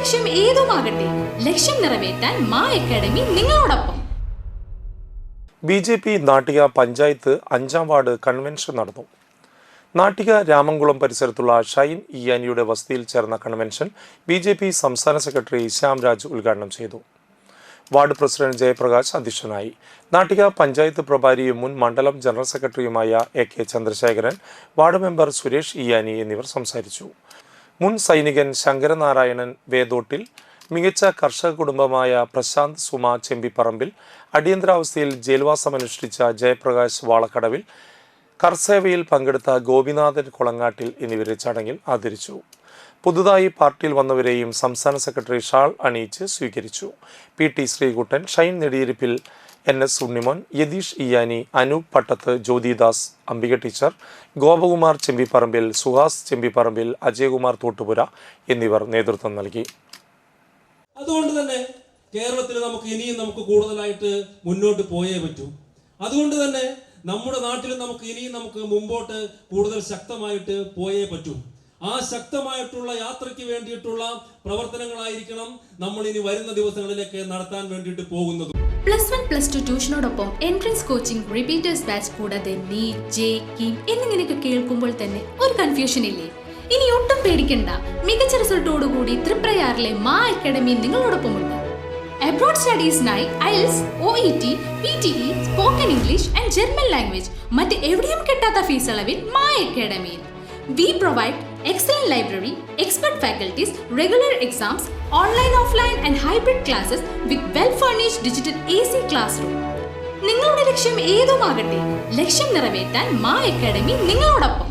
ലക്ഷ്യം ഏതുമാകട്ടെ, ലക്ഷ്യം നിറവേറ്റാൻ മാ അക്കാഡമി നിങ്ങളോടൊപ്പം. BJP Nattika panchayat 5ാം ward convention നടന്നു. നാട്ടിക രാമംകുളം പരിസരത്തുള്ള ഷൈൻ ഇയാനിയുടെ വസതിയിൽ ചേർന്ന കൺവെൻഷൻ BJP സംസ്ഥാന സെക്രട്ടറി ശ്യാംരാജ് ഉദ്ഘാടനം ചെയ്തു. വാർഡ് പ്രസിഡന്റ് ജയപ്രകാശ് അധ്യക്ഷനായി. നാട്ടിക പഞ്ചായത്ത് പ്രഭാരിയും മുൻ മണ്ഡലം ജനറൽ സെക്രട്ടറിയുമായ AK Chandrasekharan, ward member Suresh ഇയാനി എന്നിവർ സംസാരിച്ചു. മുൻ സൈനികൻ ശങ്കരനാരായണൻ വേദോട്ടിൽ, മികച്ച കർഷക കുടുംബമായ പ്രശാന്ത് സുമ ചെമ്പിപ്പറമ്പിൽ, അടിയന്തരാവസ്ഥയിൽ ജയിൽവാസമനുഷ്ഠിച്ച ജയപ്രകാശ് വാളക്കടവിൽ, കർസേവയിൽ പങ്കെടുത്ത ഗോപിനാഥൻ കൊളങ്ങാട്ടിൽ എന്നിവരെ ചടങ്ങിൽ ആദരിച്ചു. പുതുതായി പാർട്ടിയിൽ വന്നവരെയും സംസ്ഥാന സെക്രട്ടറി ഷാൾ അണിയിച്ച് സ്വീകരിച്ചു. PT Sreekuttan, Shine നെടിയിരിപ്പിൽ, NS Unnimon, Yathish ഇയാനി, Anoop പട്ടത്ത്, Jyothidas, Ambika teacher, Gopakumar ചെമ്പിപ്പറമ്പിൽ, Suhas ചെമ്പിപ്പറമ്പിൽ, Ajayakumar Thottupura എന്നിവർ നേതൃത്വം നൽകി. അതുകൊണ്ട് തന്നെ കേരളത്തിൽ നമുക്ക് കൂടുതലായിട്ട് മുന്നോട്ട് പോയേ പറ്റൂ. അതുകൊണ്ട് തന്നെ നമ്മുടെ നാട്ടിൽ നമുക്ക് മുമ്പോട്ട് കൂടുതൽ ശക്തമായിട്ട് പോയേ പറ്റൂ. ആ ശക്തമായിട്ടുള്ള യാത്രയ്ക്ക് വേണ്ടിയിട്ടുള്ള പ്രവർത്തനങ്ങളായിരിക്കണം നമ്മൾ ഇനി വരുന്ന ദിവസങ്ങളിലേക്ക് നടത്താൻ വേണ്ടിയിട്ട് പോകുന്നത്. +1 +2 ട്യൂഷനോടൊപ്പം എൻട്രൻസ് കോച്ചിങ്, റിപ്പീറ്റേഴ്സ് ബാച്ച്, കൂടാതെ NEET, JEE എന്നിങ്ങനെയൊക്കെ കേൾക്കുമ്പോൾ തന്നെ ഒരു കൺഫ്യൂഷൻ ഇല്ലേ? ഇനി ഒട്ടും പേടിക്കണ്ട. മികച്ച റിസൾട്ടോടുകൂടി തൃപ്രയാറിലെ മാ അക്കാഡമി നിങ്ങളോടൊപ്പമുണ്ട്. അബ്രോഡ് സ്റ്റഡീസിനായി IELTS, OET, PTE, spoken English and German language മറ്റ് എവിടെയും കിട്ടാത്ത ഫീസ് അളവിൽ മാ അക്കാഡമിയിൽ. We provide excellent library, expert faculties, regular exams, online, offline and hybrid classes with well-furnished digital AC classroom. നിങ്ങളുടെ ലക്ഷ്യം ഏതുമാകട്ടെ, ലക്ഷ്യം നിറവേറ്റാൻ മാ അക്കാഡമി നിങ്ങളോടൊപ്പം.